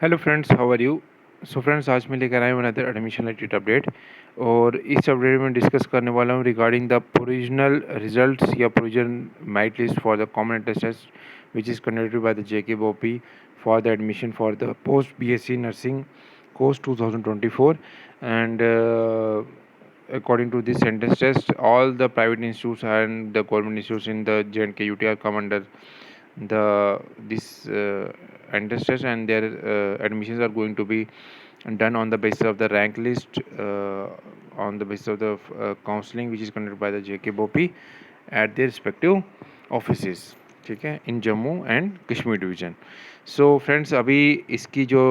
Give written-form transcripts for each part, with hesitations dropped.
Hello friends, how are you. So friends, आज मैं लेकर आया हूँ अनदर एडमिशन रिलेटेड अपडेट। और इस अपडेट में डिस्कस करने वाला हूँ रिगार्डिंग द प्रोविजनल रिजल्ट्स या provision merit list for the common entrance test which is conducted by the JK BOPEE for the admission for the post BSc nursing course 2024 and according to this entrance test, all the private institutes and the government institutes in the J&K UTR come under the this entrance test, and their admissions are going to be done on the basis of the rank list, on the basis of the counseling which is conducted by the JK BOPI at their respective offices, ठीक है, in Jammu and Kashmir division. So friends, अभी इसकी जो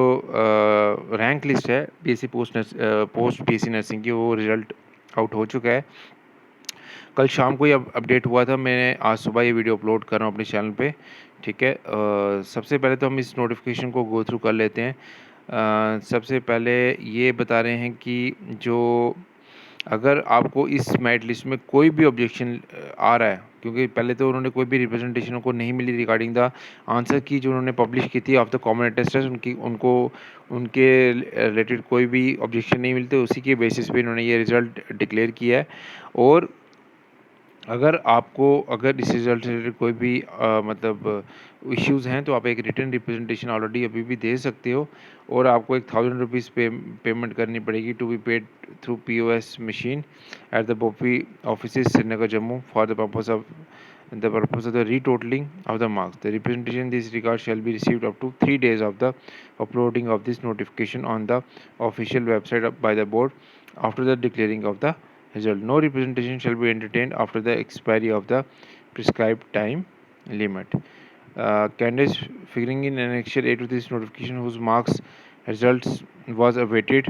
rank list है BSc post BSc nursing की, वो result out हो चुका है। कल शाम को ये अपडेट हुआ था। मैं आज सुबह ये वीडियो अपलोड कर रहा हूँ अपने चैनल पे, ठीक है। सबसे पहले तो हम इस नोटिफिकेशन को गो थ्रू कर लेते हैं। सबसे पहले ये बता रहे हैं कि जो अगर आपको इस मेरिट लिस्ट में कोई भी ऑब्जेक्शन आ रहा है, क्योंकि पहले तो उन्होंने कोई भी रिप्रेजेंटेशन को नहीं मिली रिगार्डिंग द आंसर की जो उन्होंने पब्लिश की थी ऑफ द कॉमन टेस्ट, उनको उनके रिलेटेड कोई भी ऑब्जेक्शन नहीं मिलते, उसी के बेसिस पे इन्होंने ये रिज़ल्ट डिक्लेयर किया है। और अगर इस रिजल्ट से रिलेटेड कोई भी मतलब इश्यूज़ हैं, तो आप एक रिटन रिप्रेजेंटेशन ऑलरेडी अभी भी दे सकते हो। और आपको एक 1000 रुपीज़ पेमेंट करनी पड़ेगी to be paid through POS machine at the BOPEE office Srinagar Jammu for the purpose of the retotaling of the marks. The representation in this regard shall be received up to 3 days of the uploading of this notification on the official website by the board after the declaring of the result. No representation shall be entertained after the expiry of the prescribed time limit. Candidates figuring in Annexure A to this notification whose marks results was awaited,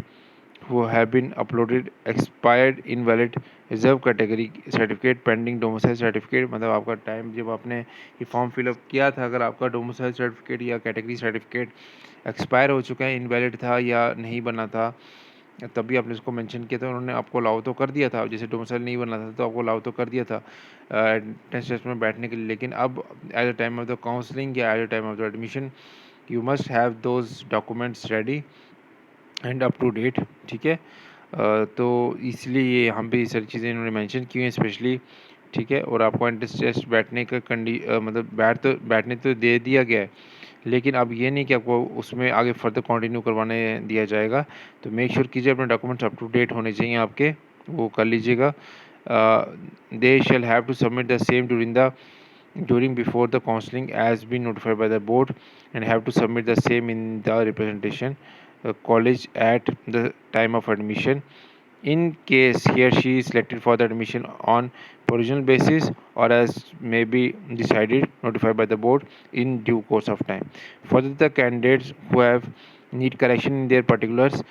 who have been uploaded expired invalid reserve category certificate pending domicile certificate, मतलब आपका time जब आपने ये form fill up किया था, अगर आपका domicile certificate या कैटेगरी सर्टिफिकेट एक्सपायर हो चुका है, इनवैलिड था या नहीं बना था, तभी आपने इसको मेंशन किया था, उन्होंने आपको अलाउ तो कर दिया था। जैसे डोमिसाइल नहीं बना था तो आपको अलाउ तो कर दिया था टेस्ट में बैठने के लिए, लेकिन अब at the time of the counselling या at the time of the admission you must have those documents ready and up to date, ठीक है। तो इसलिए ये यहाँ पे ये सारी चीज़ें इन्होंने मेंशन की हैं स्पेशली, ठीक है। और आपको एंट्रेंस टेस्ट बैठने का मतलब बैठने तो दे दिया गया है, लेकिन अब ये नहीं कि आपको उसमें आगे फर्दर कंटिन्यू करवाने दिया जाएगा। तो मेक श्योर कीजिए अपने डॉक्यूमेंट्स अप टू डेट होने चाहिए आपके, वो कर लीजिएगा। They shall have to submit the same during before the counseling as been notified by the board and have to submit the same in the representation college at the time of admission. In case he or she is selected for the admission on provisional basis or as may be decided notified by the board in due course of time. Further, the candidates who have need correction in their particulars,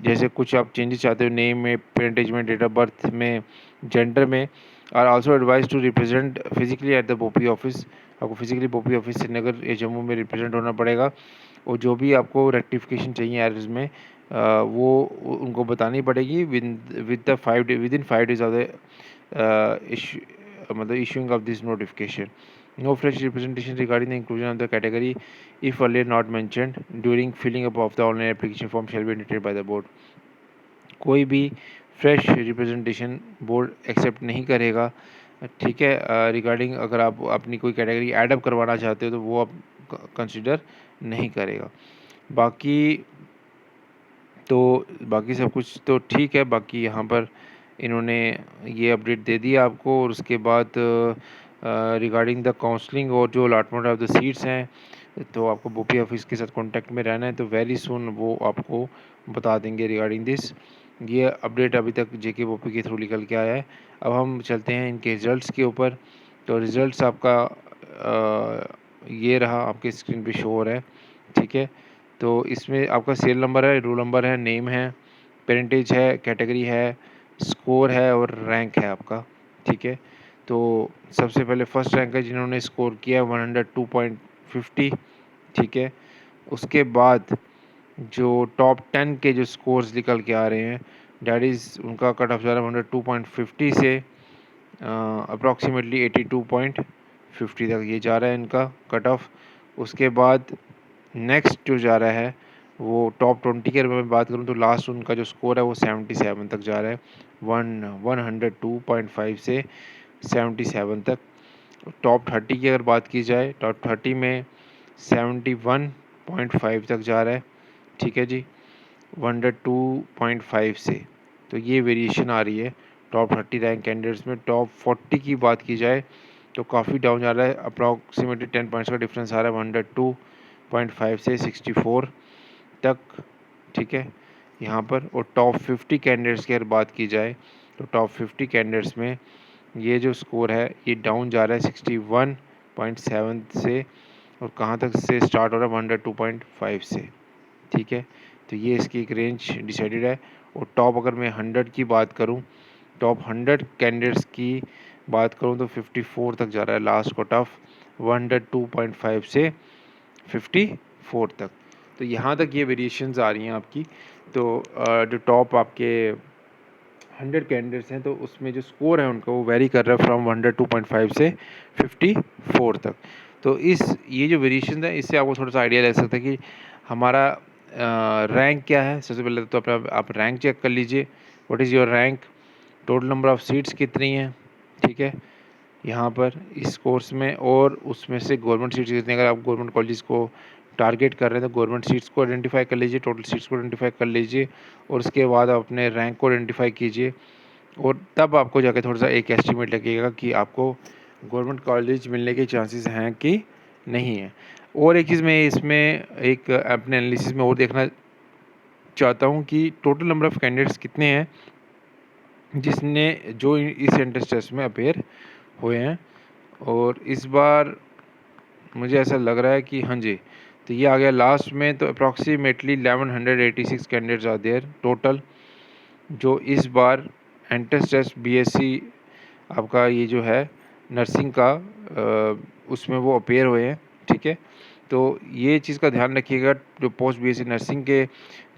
जैसे कुछ आप changes चाहते हो name में, parentage में, date of birth में, gender में, are also advised to represent physically at the BOPEE office. आपको फिजिकली बोपी ऑफिस श्रीनगर या जम्मू में रिप्रेजेंट होना पड़ेगा। और जो भी आपको रेक्टिफिकेशन चाहिए एरर्स में, वो उनको बतानी पड़ेगी with in 5 days of the मतलब issuing of this notification. No fresh representation regarding the inclusion of the category if earlier not mentioned during filling up of the online application form shall be entertained by the board. कोई भी fresh representation board accept नहीं करेगा, ठीक है। Regarding अगर आप अपनी कोई कैटेगरी एडअप करवाना चाहते हो तो वो आप कंसिडर नहीं करेगा। बाकी बाकी सब कुछ तो ठीक है। बाकी यहाँ पर इन्होंने ये अपडेट दे दिया आपको। और उसके बाद रिगार्डिंग द काउंसलिंग और जो अलॉटमेंट ऑफ द सीट्स हैं, तो आपको बोपी ऑफिस के साथ कांटेक्ट में रहना है, तो वेरी सुन वो आपको बता देंगे रिगार्डिंग दिस। ये अपडेट अभी तक जेके बोपी के थ्रू निकल के आया है। अब हम चलते हैं इनके रिज़ल्ट्स के ऊपर। तो रिज़ल्ट्स आपका ये रहा, आपके स्क्रीन पे शो हो रहा है, ठीक है। तो इसमें आपका सीरियल नंबर है, रोल नंबर है, नेम है, पेरेंटेज है, कैटेगरी है, स्कोर है और रैंक है आपका, ठीक है। तो सबसे पहले फर्स्ट रैंक है जिन्होंने स्कोर किया 102.50, ठीक है। उसके बाद जो टॉप 10 के जो स्कोर्स निकल के आ रहे हैं, डैट इज़ उनका कट ऑफ जा रहा है 102.50 से अप्रॉक्सीमेटली 82.50 तक ये जा रहा है इनका कट ऑफ। उसके बाद नेक्स्ट जो जा रहा है वो टॉप 20 की अगर मैं बात करूँ तो लास्ट उनका जो स्कोर है वो 77 तक जा रहा है, 102.5 से 77 तक। टॉप 30 की अगर बात की जाए, टॉप 30 में 71.5 तक जा रहा है, ठीक है जी, 102.5 से। तो ये वेरिएशन आ रही है टॉप 30 रैंक कैंडिडेट्स में। टॉप 40 की बात की जाए तो काफ़ी डाउन जा रहा है, अप्रॉक्सीमेटली 10 पॉइंट्स का डिफरेंस आ रहा है 102.5 से 64 तक, ठीक है यहाँ पर। और टॉप 50 कैंडिडेट्स की अगर बात की जाए तो टॉप 50 कैंडिडेट्स में ये जो स्कोर है ये डाउन जा रहा है 61.7 से, और कहाँ तक से स्टार्ट हो रहा है 102.5 से, ठीक है। तो ये इसकी एक रेंज डिसाइडेड है। और टॉप अगर मैं 100 की बात करूं, टॉप 100 कैंडिडेट्स की बात करूं तो 54 तक जा रहा है लास्ट कट ऑफ, 102.5 से 54 तक। तो यहाँ तक ये वेरिएशंस आ रही हैं आपकी। तो जो टॉप आपके 100 कैंडिडेट्स हैं तो उसमें जो स्कोर है उनका वो वेरी कर रहा है फ्रॉम 102.5 से 54 तक। तो ये जो वेरिएशन है इससे आपको थोड़ा सा आइडिया लग सकता है कि हमारा रैंक क्या है। सबसे पहले तो अपना आप रैंक चेक कर लीजिए, what is your rank, total number of seats कितनी हैं, ठीक है यहाँ पर इस कोर्स में, और उसमें से गवर्नमेंट सीट्स कितनी। अगर आप गवर्नमेंट कॉलेज को टारगेट कर रहे हैं तो गवर्नमेंट सीट्स को आइडेंटिफाई कर लीजिए, टोटल सीट्स को आइडेंटिफाई कर लीजिए, और उसके बाद आप अपने रैंक को आइडेंटिफाई कीजिए, और तब आपको जाके थोड़ा सा एक एस्टिमेट लगेगा कि आपको गवर्नमेंट कॉलेज मिलने के चांसेस हैं कि नहीं है। और एक चीज़ मैं इसमें एक अपने एनालिसिस में और देखना चाहता हूँ कि टोटल नंबर ऑफ़ कैंडिडेट्स कितने हैं जिसने जो इस एंट्रेंस टेस्ट में अपेयर हुए हैं। और इस बार मुझे ऐसा लग रहा है कि हाँ जी, तो ये आ गया लास्ट में, तो approximately 1186 candidates are there total, जो इस बार एंट्रेंस टेस्ट बीएससी आपका ये जो है नर्सिंग का उसमें वो अपेयर हुए हैं, ठीक है। तो ये चीज़ का ध्यान रखिएगा, जो पोस्ट बीएससी नर्सिंग के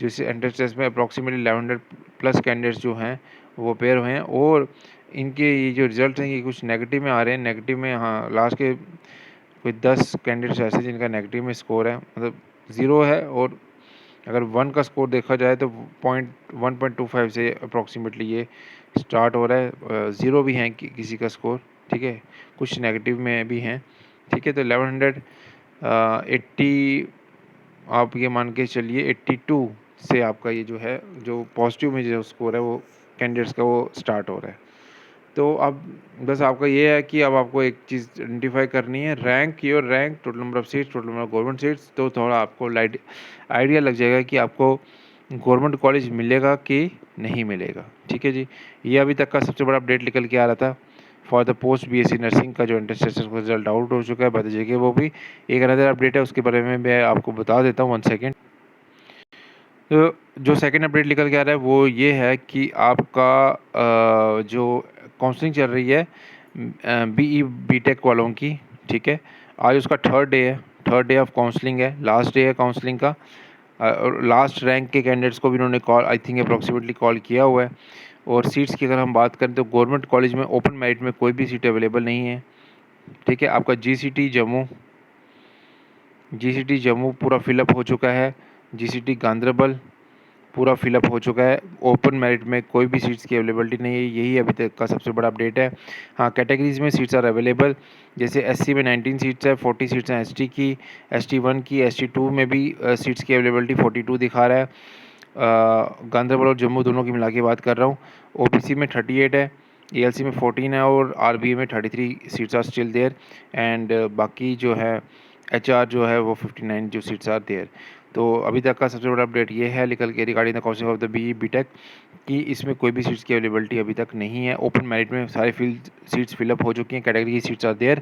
जो इस एंट्रेंस टेस्ट में अप्रॉक्सीमेटली 1100 प्लस कैंडिडेट्स जो हैं वो अपेयर हुए हैं, और इनके ये जो रिजल्ट हैं ये कुछ नेगेटिव में आ रहे हैं। नेगेटिव में हाँ, लास्ट के कोई 10 कैंडिडेट्स ऐसे जिनका नेगेटिव में स्कोर है, मतलब 0 है, और अगर 1 का स्कोर देखा जाए तो 1.25 से अप्रॉक्सीमेटली ये स्टार्ट हो रहा है। 0 भी हैं किसी का स्कोर, ठीक है, कुछ नेगेटिव में भी हैं, ठीक है। तो 1180 आप ये मान के चलिए 82 से आपका ये जो है जो पॉजिटिव में जो स्कोर है वो कैंडिडेट्स का वो स्टार्ट हो रहा है। तो अब बस आपका ये है कि अब आपको एक चीज़ आइडेंटिफाई करनी है, rank your rank, total number of seats, total number of government seats. तो थोड़ा आपको लाइट आइडिया लग जाएगा कि आपको गवर्नमेंट कॉलेज मिलेगा कि नहीं मिलेगा, ठीक है जी। ये अभी तक का सबसे बड़ा अपडेट निकल के आ रहा था for the post BSc nursing का जो एंट्रेंस टेस्ट का रिजल्ट आउट हो चुका है, बता दीजिए। वो भी एक अनदर अपडेट है, उसके बारे में मैं आपको बता देता हूँ 1 सेकेंड। तो जो सेकंड अपडेट निकल के आ रहा है वो ये है कि आपका जो काउंसलिंग चल रही है बीई बीटेक वालों की, ठीक है, आज उसका थर्ड डे है, थर्ड डे ऑफ काउंसलिंग है, लास्ट डे है काउंसलिंग का। और लास्ट रैंक के कैंडिडेट्स को भी उन्होंने call I think approximately call किया हुआ है। और सीट्स की अगर हम बात करें तो गवर्नमेंट कॉलेज में ओपन मेरिट में कोई भी सीट अवेलेबल नहीं है, ठीक है। आपका जीसीटी जम्मू पूरा फिलअप हो चुका है, जीसीटी गांधरबल पूरा फिलअप हो चुका है, ओपन मेरिट में कोई भी सीट्स की अवेलेबिलिटी नहीं है। यही अभी तक का सबसे बड़ा अपडेट है। हाँ, कैटेगरीज़ में सीट्स आर अवेलेबल, जैसे एससी में 19 सीट्स है, 40 सीट्स हैं एसटी की, एसटी 1 की, एसटी 2 में भी सीट्स की अवेलेबिलिटी 42 दिखा रहा है। गांधरबल और जम्मू दोनों की मिला के बात कर रहा हूँ। ओबीसी में 38 है, एएलसी में 14 है, और आरबीए में 33 seats are still there, and बाकी जो है एचआर जो है वो 59 जो सीट्स आर देयर। तो अभी तक का सबसे बड़ा अपडेट ये है निकल के regarding the counselling of the BE BTech कि इसमें कोई भी सीट्स की अवेलेबिलिटी अभी तक नहीं है। ओपन मेरिट में सारे सीट्स फिलअप हो चुकी हैं, कैटेगरी की seats are there.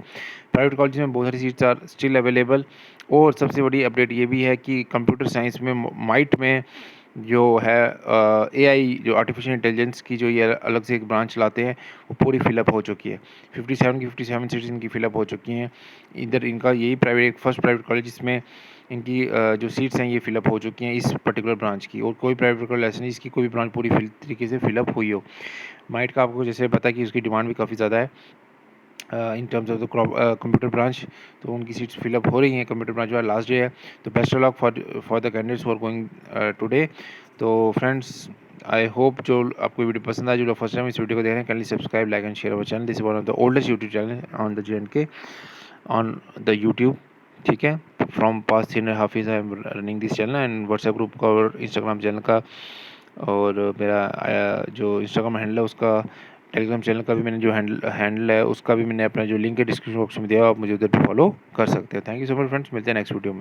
Private college में बहुत सारी सीट्स आर स्टिल अवेलेबल। और सबसे बड़ी अपडेट ये भी है कि कंप्यूटर साइंस में माइट में जो है एआई जो आर्टिफिशियल इंटेलिजेंस की जो ये अलग से एक ब्रांच लाते हैं वो पूरी फिलअप हो चुकी है। 57 की 57 सीट्स इनकी फिलअप हो चुकी हैं। इधर इनका यही प्राइवेट फर्स्ट प्राइवेट कॉलेज जिसमें इनकी जो सीट्स हैं ये फिलअप हो चुकी हैं इस पर्टिकुलर ब्रांच की, और कोई प्राइवेट कॉलेज ऐसा नहीं इसकी कोई भी ब्रांच तरीके से फिलअप हुई हो। माइट का आपको जैसे पता है कि उसकी डिमांड भी काफ़ी ज़्यादा है। In terms of the computer branch. तो उनकी सीट्स फिलअप हो रही हैं, कंप्यूटर ब्रांच वाला लास्ट डे है। तो best of luck for the candidates who are going today. तो फ्रेंड्स, आई होप जो आपको वीडियो पसंद आए, जो लोग फर्स्ट टाइम इस वीडियो को देख रहे हैं, Connelly subscribe, like and share our channel. This is one of the oldest YouTube channel on the JNK on the YouTube. ठीक है, from past 3.5 years I am running this channel, and WhatsApp group का और Instagram channel का, और मेरा जो Instagram handle है उसका, टेलीग्राम चैनल का भी मैंने जो हैंडल है उसका भी मैंने अपना जो लिंक है डिस्क्रिप्शन बॉक्स में दिया, आप मुझे उधर भी फॉलो कर सकते हो। Thank you so much friends, मिलते हैं नेक्स्ट वीडियो में।